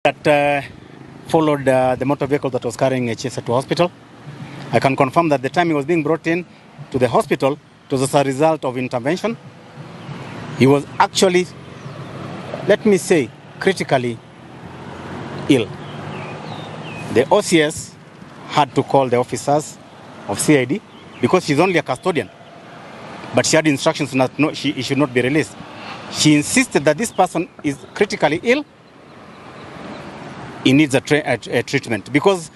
That followed the motor vehicle that was carrying Chesa to hospital. I can confirm that the time he was being brought in to the hospital, it was as a result of intervention. He was actually, let me say, critically ill. The OCS had to call the officers of CID because she's only a custodian, but she had instructions that he should not be released. She insisted that this person is critically ill. He needs a treatment, because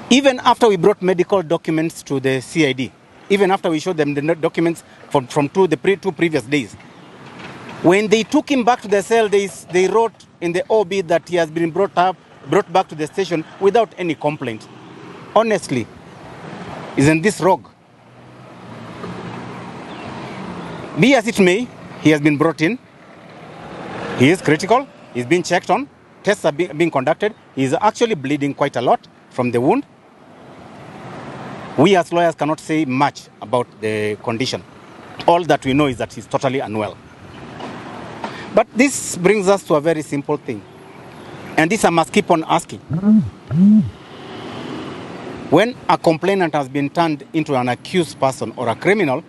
even after we brought medical documents to the CID, even after we showed them the documents from two previous days, when they took him back to the cell, they wrote in the OB that he has been brought back to the station without any complaint. Honestly, isn't this rogue? Be as it may, he has been brought in. He is critical. He's been checked on. Tests are being conducted. He's actually bleeding quite a lot from the wound. We as lawyers cannot say much about the condition. All that we know is that he's totally unwell. But this brings us to a very simple thing. And this I must keep on asking. When a complainant has been turned into an accused person or a criminal,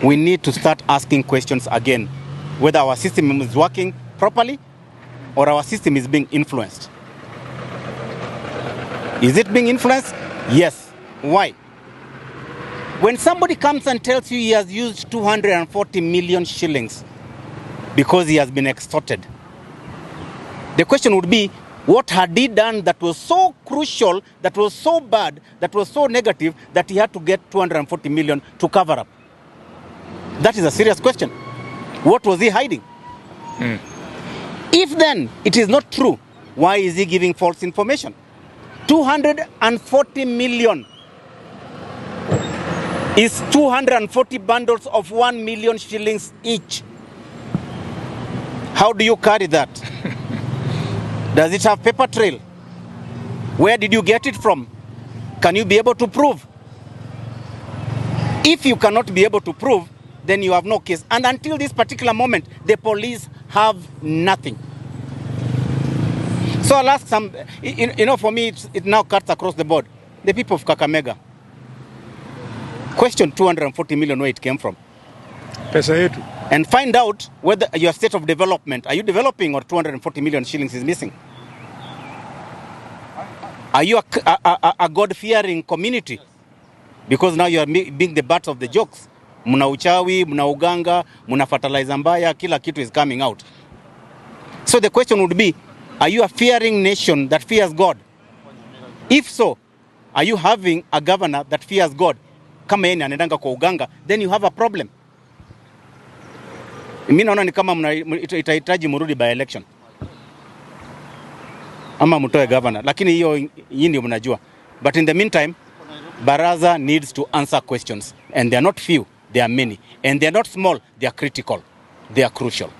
we need to start asking questions again, whether our system is working properly or our system is being influenced. Is it being influenced? Yes. Why? When somebody comes and tells you he has used 240 million shillings because he has been extorted, the question would be, what had he done that was so crucial, that was so bad, that was so negative, that he had to get 240 million to cover up? That is a serious question. What was he hiding? If then it is not true, why is he giving false information? 240 million is 240 bundles of 1 million shillings each. How do you carry that? Does it have paper trail? Where did you get it from? Can you be able to prove? If you cannot be able to prove, then you have no case. And until this particular moment, the police have nothing. So I'll ask some, for me, it now cuts across the board. The people of Kakamega, question 240 million, where it came from. Pesa yetu. And find out whether your state of development, are you developing or 240 million shillings is missing? Are you a God-fearing community? Because now you are being the butt of the jokes. Muna uchawi, muna uganga, muna fertilizer mbaya, kila kitu is coming out. So the question would be, are you a fearing nation that fears God? If so, are you having a governor that fears God? Kama yeye anaendanga kwa uganga, then you have a problem. Mimi naona ni kama itahitaji murudi by election. Ama mtoe governor, lakini hiyo ndio mnajua. But in the meantime, Baraza needs to answer questions, and they are not few, they are many, and they are not small, they are critical, they are crucial.